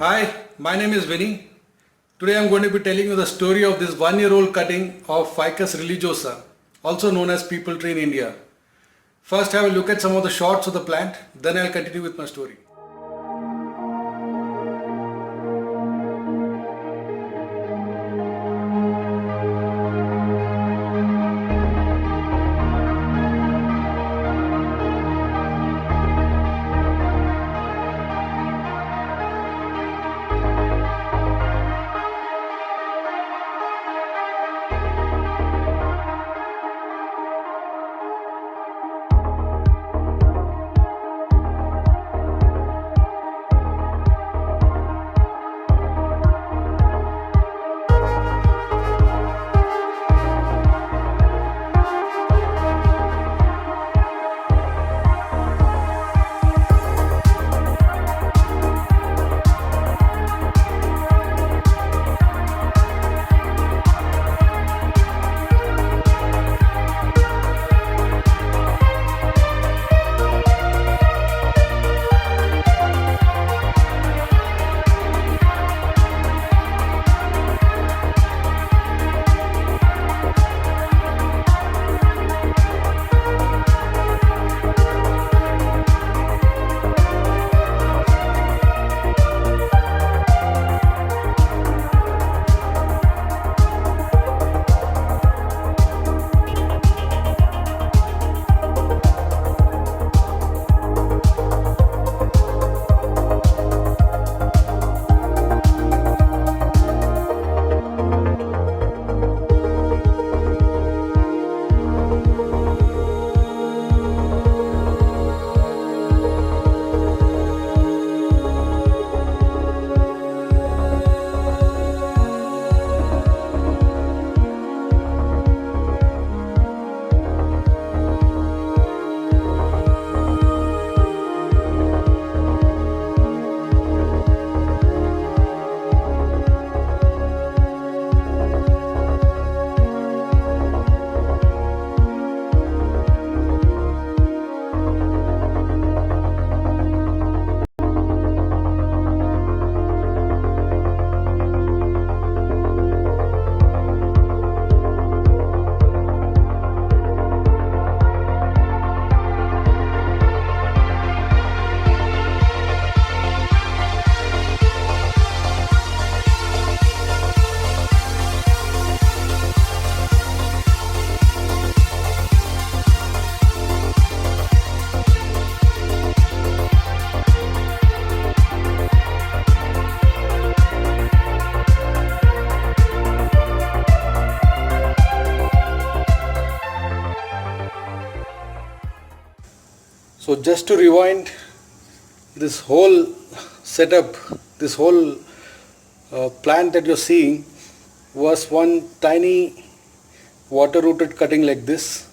Hi, my name is Vinny. Today I am going to be telling you the story of this 1-year-old cutting of Ficus religiosa, also known as people tree in India. First have a look at some of the shots of the plant, then I will continue with my story. So just to rewind, this whole setup, this whole plant that you're seeing was one tiny water rooted cutting like this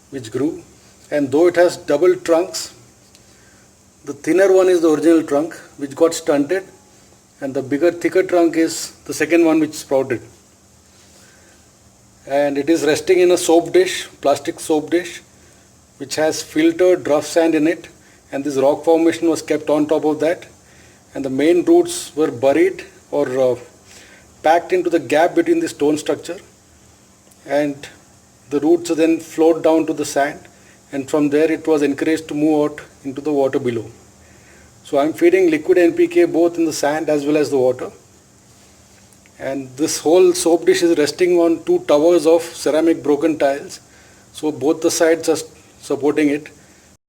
which grew, and though it has double trunks, the thinner one is the original trunk which got stunted, and the bigger thicker trunk is the second one which sprouted. And it is resting in a soap dish, plastic soap dish, which has filtered rough sand in it, and this rock formation was kept on top of that, and the main roots were buried or packed into the gap between the stone structure, and the roots then flowed down to the sand, and from there it was encouraged to move out into the water below. So I am feeding liquid NPK both in the sand as well as the water, and this whole soap dish is resting on two towers of ceramic broken tiles, so both the sides are supporting it.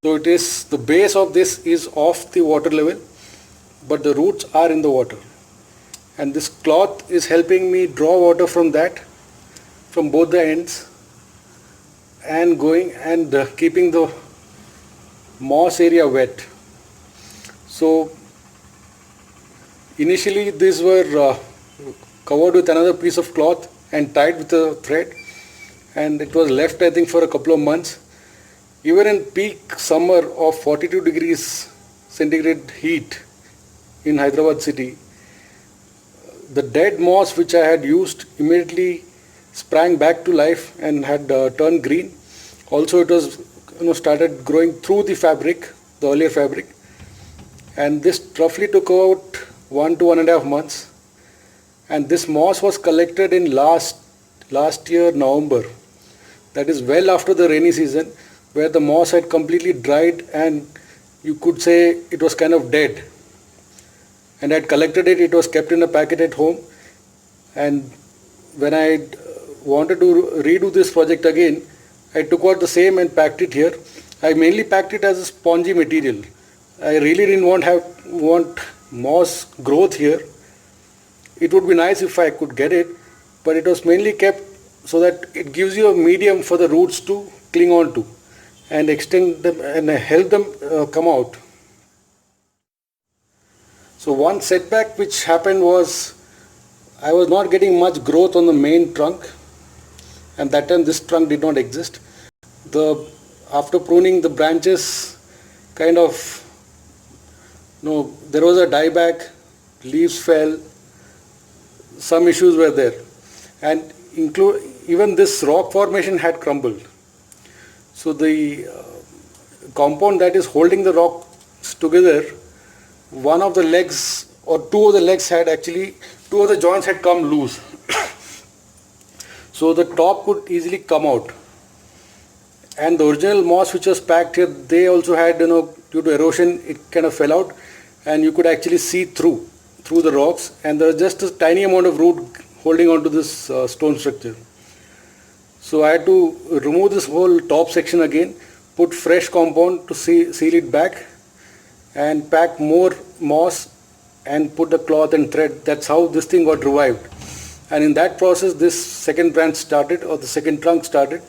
So it is, the base of this is off the water level, but the roots are in the water, and this cloth is helping me draw water from that, from both the ends, and going and keeping the moss area wet. So initially these were covered with another piece of cloth and tied with a thread, and it was left, I think, for a couple of months. Even in peak summer of 42 degrees centigrade heat in Hyderabad city, the dead moss which I had used immediately sprang back to life and had turned green. Also it was started growing through the fabric, the earlier fabric, and this roughly took about 1 to 1.5 months, and this moss was collected in last year November. That is well after the rainy season, where the moss had completely dried and you could say it was kind of dead. And I had collected it. It was kept in a packet at home, and when I wanted to redo this project again, I took out the same and packed it here. I mainly packed it as a spongy material. I really didn't want moss growth here. It would be nice if I could get it, but it was mainly kept so that it gives you a medium for the roots to cling on to and extend them and help them come out. So one setback which happened was I was not getting much growth on the main trunk, and that time this trunk did not exist. After pruning, the branches kind of, there was a dieback, leaves fell, some issues were there, and even this rock formation had crumbled. So the compound that is holding the rocks together, one of the legs or two of the legs had actually, two of the joints had come loose. So the top could easily come out. And the original moss which was packed here, they also had, due to erosion, it kind of fell out, and you could actually see through the rocks, and there was just a tiny amount of root holding onto this stone structure. So I had to remove this whole top section again, put fresh compound to seal it back, and pack more moss and put the cloth and thread. That's how this thing got revived. And in that process, this second branch started, or the second trunk started,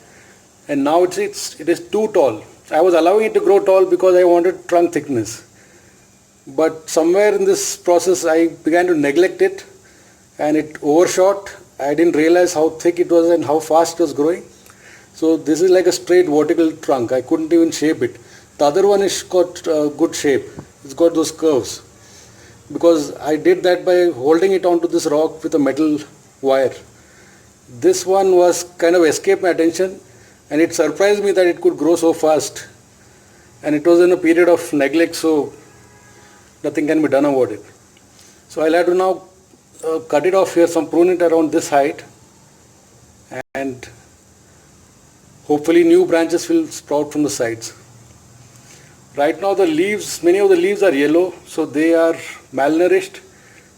and now it is too tall. I was allowing it to grow tall because I wanted trunk thickness. But somewhere in this process, I began to neglect it, and it overshot. I didn't realize how thick it was and how fast it was growing. So this is like a straight vertical trunk. I couldn't even shape it. The other one is got good shape. It's got those curves. Because I did that by holding it onto this rock with a metal wire. This one was kind of escaped my attention, and it surprised me that it could grow so fast. And it was in a period of neglect, so nothing can be done about it. So I'll have to now cut it off here, prune it around this height, and hopefully new branches will sprout from the sides. Right now many of the leaves are yellow, so they are malnourished.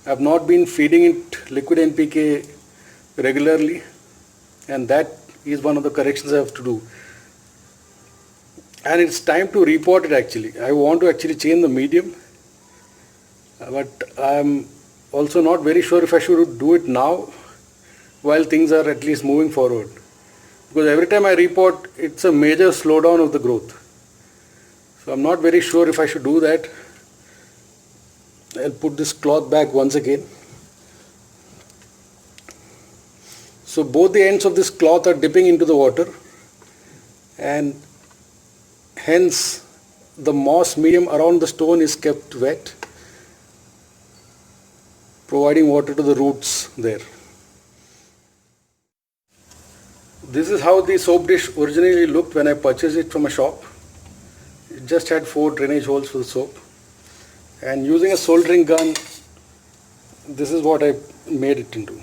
I have not been feeding it liquid NPK regularly, and that is one of the corrections I have to do. And it's time to repot it actually. I want to actually change the medium, but I'm also not very sure if I should do it now while things are at least moving forward. Because every time I repot, it's a major slowdown of the growth. So I'm not very sure if I should do that. I'll put this cloth back once again. So both the ends of this cloth are dipping into the water, and hence the moss medium around the stone is kept wet, providing water to the roots there. This is how the soap dish originally looked when I purchased it from a shop. It just had 4 drainage holes for the soap, and using a soldering gun, this is what I made it into.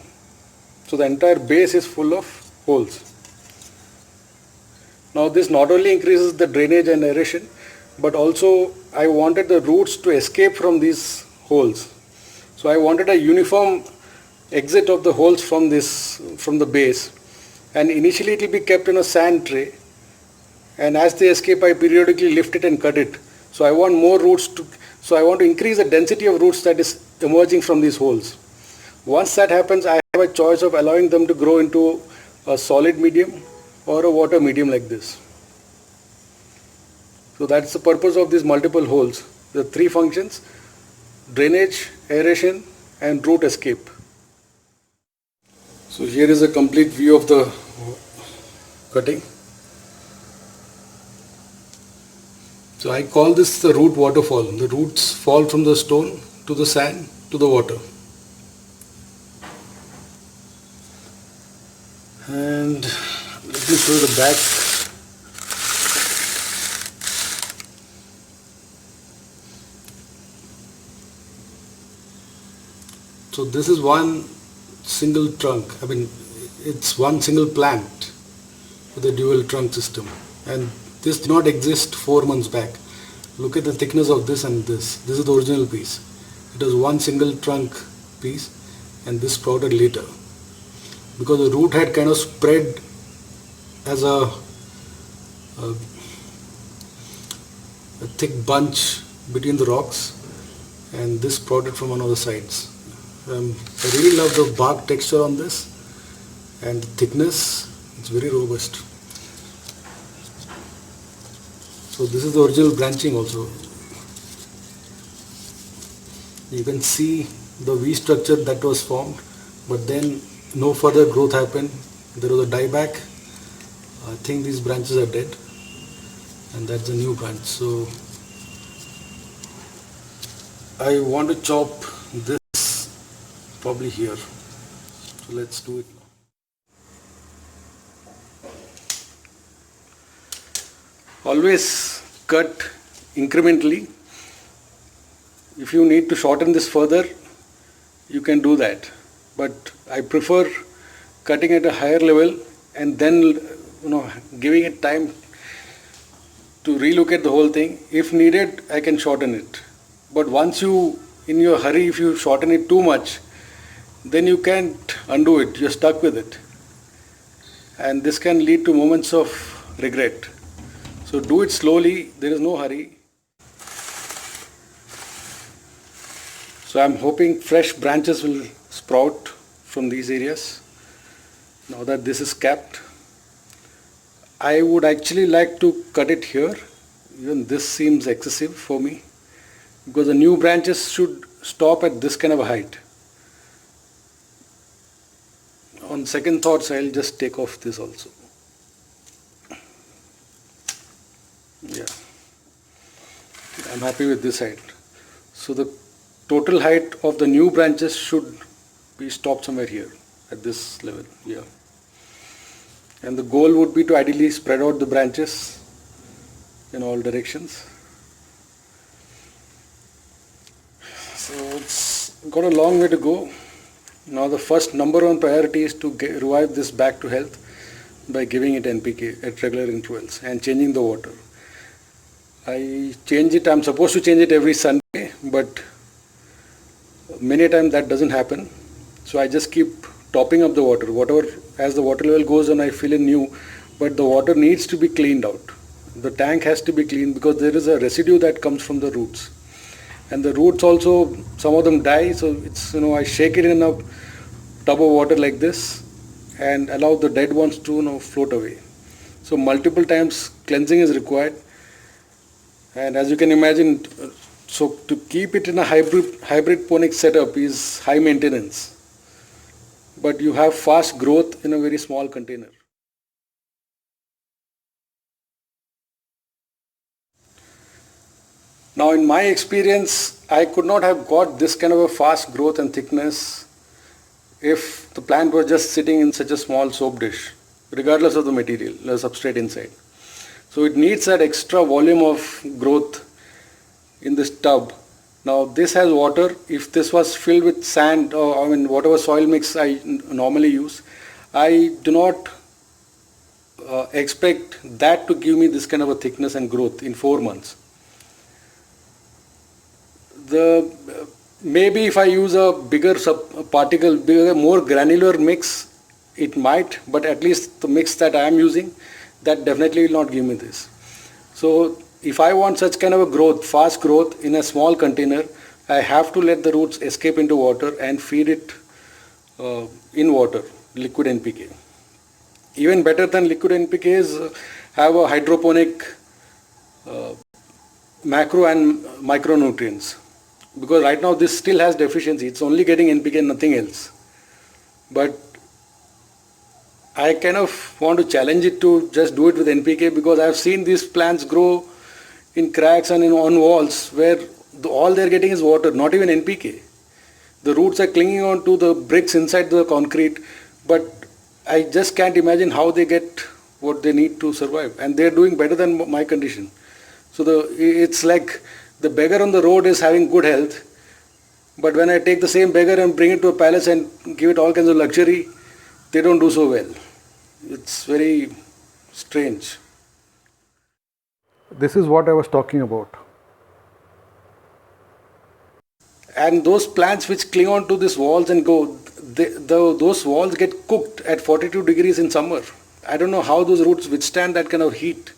So the entire base is full of holes. Now this not only increases the drainage and aeration, but also I wanted the roots to escape from these holes. So I wanted a uniform exit of the holes from the base, and initially it will be kept in a sand tray, and as they escape I periodically lift it and cut it. So I want more roots so I want to increase the density of roots that is emerging from these holes. Once that happens, I have a choice of allowing them to grow into a solid medium or a water medium like this. So that's the purpose of these multiple holes. The 3 functions: drainage, aeration, and root escape. So here is a complete view of the cutting. So I call this the root waterfall. The roots fall from the stone to the sand to the water. And let me show you the back. So this is one single trunk. I mean, it's one single plant with a dual trunk system. And this did not exist 4 months back. Look at the thickness of this and this. This is the original piece. It was one single trunk piece and this sprouted later. Because the root had kind of spread as a thick bunch between the rocks, and this sprouted from one of the sides. I really love the bark texture on this and the thickness. It's very robust. So this is the original branching also. You can see the V structure that was formed, but then no further growth happened. There was a dieback. I think these branches are dead, and that's a new branch. So I want to chop this probably here. So let's do it now. Always cut incrementally. If you need to shorten this further, you can do that. But I prefer cutting at a higher level and then giving it time to relook at the whole thing. If needed, I can shorten it. But once you, in your hurry, if you shorten it too much, then you can't undo it. You're stuck with it. And this can lead to moments of regret. So do it slowly. There is no hurry. So I'm hoping fresh branches will sprout from these areas. Now that this is capped, I would actually like to cut it here. Even this seems excessive for me, because the new branches should stop at this kind of a height. On second thoughts, I'll just take off this also. Yeah, I'm happy with this height. So the total height of the new branches should be stopped somewhere here at this level. Yeah. And the goal would be to ideally spread out the branches in all directions. So it's got a long way to go. Now the first number one priority is to revive this back to health by giving it NPK at regular intervals and changing the water. I change it, I'm supposed to change it every Sunday, but many times that doesn't happen. So I just keep topping up the water. Whatever, as the water level goes on, I fill in new, but the water needs to be cleaned out. The tank has to be cleaned because there is a residue that comes from the roots. And the roots also, some of them die, so it's, I shake it in a tub of water like this and allow the dead ones to float away. So multiple times cleansing is required. And as you can imagine, so to keep it in a hydroponic setup is high maintenance. But you have fast growth in a very small container. Now in my experience, I could not have got this kind of a fast growth and thickness if the plant was just sitting in such a small soap dish, regardless of the material, the substrate inside. So it needs that extra volume of growth in this tub. Now this has water. If this was filled with sand or whatever soil mix I normally use, I do not expect that to give me this kind of a thickness and growth in 4 months. Maybe if I use a bigger more granular mix, it might, but at least the mix that I am using, that definitely will not give me this. So if I want such kind of a growth, fast growth in a small container, I have to let the roots escape into water and feed it in water, liquid NPK. Even better than liquid NPK is have a hydroponic macro and micronutrients. Because right now this still has deficiency, it's only getting NPK and nothing else. But I kind of want to challenge it to just do it with NPK, because I have seen these plants grow in cracks and on walls where all they're getting is water, not even NPK. The roots are clinging on to the bricks inside the concrete, but I just can't imagine how they get what they need to survive. And they're doing better than my condition. So it's like the beggar on the road is having good health, But when I take the same beggar and bring it to a palace and give it all kinds of luxury, they don't do so well. It's very strange. This is what I was talking about. And those plants which cling on to these walls and go, those walls get cooked at 42 degrees in summer. I don't know how those roots withstand that kind of heat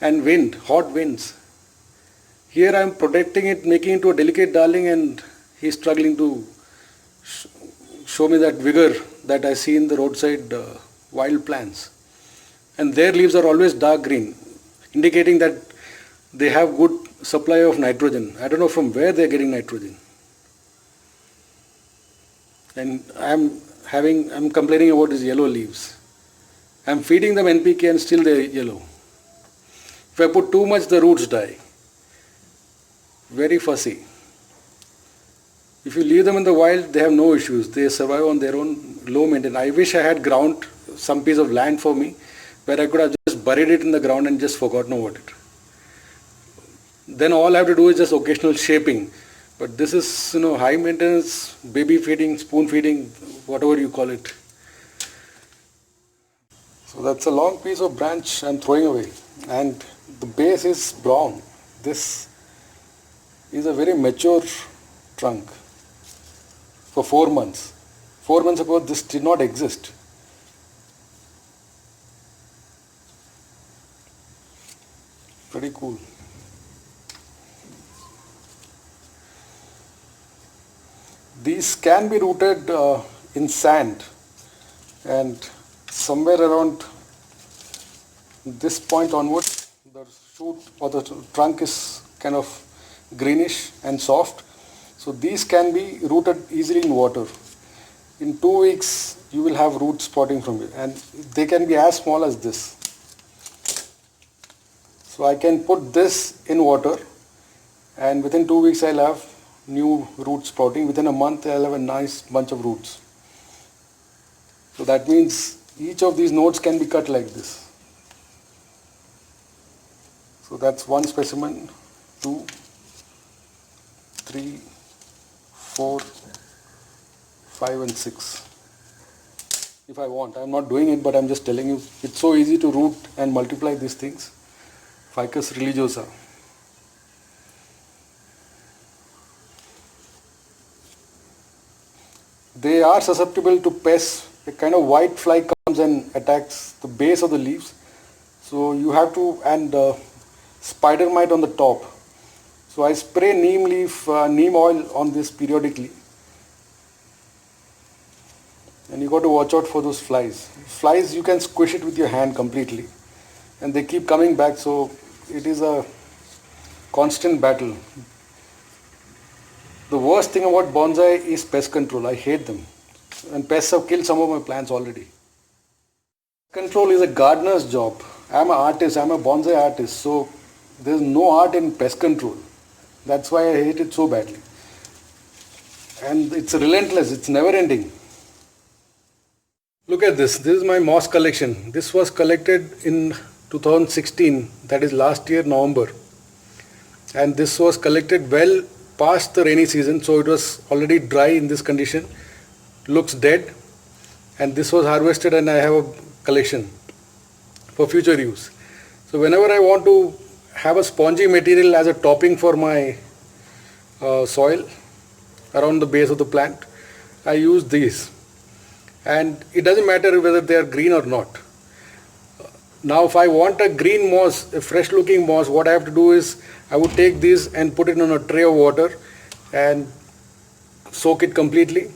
and wind, hot winds. Here I am protecting it, making it to a delicate darling, and he is struggling to show me that vigor that I see in the roadside wild plants. And their leaves are always dark green, indicating that they have good supply of nitrogen. I don't know from where they are getting nitrogen. And I'm complaining about these yellow leaves. I'm feeding them NPK and still they're yellow. If I put too much, the roots die. Very fussy. If you leave them in the wild, they have no issues. They survive on their own, low maintenance. I wish I had ground some piece of land for me where I could have just buried it in the ground and just forgotten about it. Then all I have to do is just occasional shaping. But this is, high maintenance, baby feeding, spoon feeding, whatever you call it. So that's a long piece of branch I'm throwing away. And the base is brown. This is a very mature trunk for 4 months. 4 months ago, this did not exist. Pretty cool. These can be rooted in sand, and somewhere around this point onward, the shoot or the trunk is kind of greenish and soft. So these can be rooted easily in water. In 2 weeks, you will have root spotting from it, and they can be as small as this. So I can put this in water, and within 2 weeks I'll have new root sprouting. Within a month I'll have a nice bunch of roots. So that means each of these nodes can be cut like this. So that's one specimen, 2, 3, 4, 5 and 6. If I want, I'm not doing it, but I'm just telling you, it's so easy to root and multiply these things. Ficus religiosa. They are susceptible to pests. A kind of white fly comes and attacks the base of the leaves. So you have to, and spider mite on the top. So I spray neem oil on this periodically. And you got to watch out for those flies. Flies, you can squish it with your hand completely. And they keep coming back, so it is a constant battle. The worst thing about bonsai is pest control. I hate them. And pests have killed some of my plants already. Control is a gardener's job. I'm an artist, I'm a bonsai artist, so there's no art in pest control. That's why I hate it so badly. And it's relentless, it's never ending. Look at this. This is my moss collection. This was collected in 2016, that is last year November. And this was collected well past the rainy season, so it was already dry in this condition. Looks dead. And this was harvested, and I have a collection for future use. So whenever I want to have a spongy material as a topping for my soil around the base of the plant, I use these. And it doesn't matter whether they are green or not. Now if I want a green moss, a fresh looking moss, what I have to do is I would take these and put it on a tray of water and soak it completely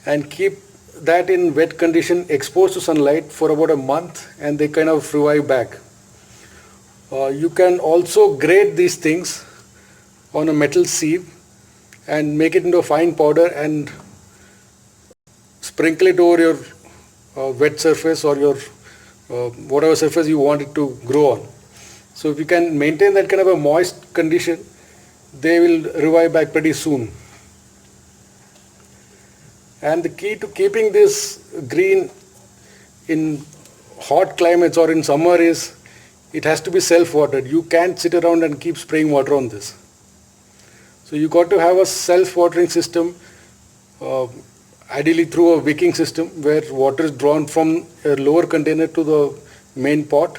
and keep that in wet condition exposed to sunlight for about a month, and they kind of revive back. You can also grate these things on a metal sieve and make it into a fine powder and sprinkle it over your wet surface or your whatever surface you want it to grow on. So if you can maintain that kind of a moist condition, they will revive back pretty soon. And the key to keeping this green in hot climates or in summer is it has to be self-watered. You can't sit around and keep spraying water on this. So you got to have a self-watering system, ideally through a wicking system where water is drawn from a lower container to the main pot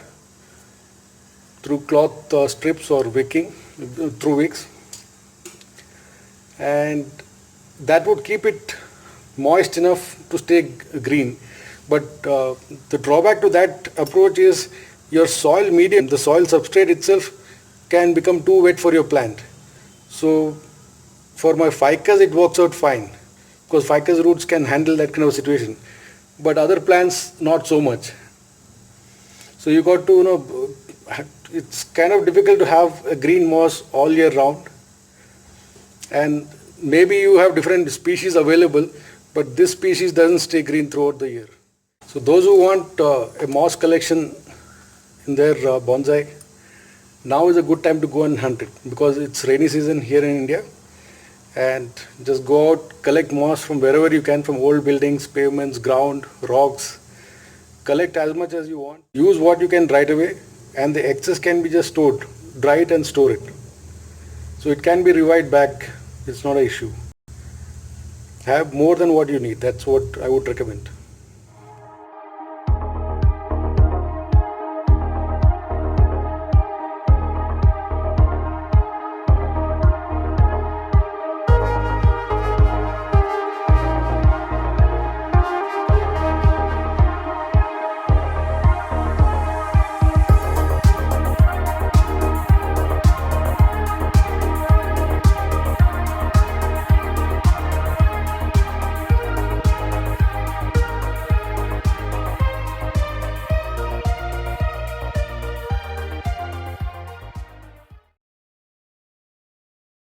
through cloth strips or wicking, through wicks. And that would keep it moist enough to stay green. But the drawback to that approach is your soil medium, the soil substrate itself can become too wet for your plant. So for my ficus it works out fine because ficus roots can handle that kind of situation. But other plants not so much. So you got to, it's kind of difficult to have a green moss all year round. And maybe you have different species available, but this species doesn't stay green throughout the year. So those who want a moss collection in their bonsai, now is a good time to go and hunt it because it's rainy season here in India. And just go out, collect moss from wherever you can, from old buildings, pavements, ground, rocks. Collect as much as you want. Use what you can right away, and the excess can be just stored. Dry it and store it. So it can be revived back. It's not an issue. Have more than what you need. That's what I would recommend.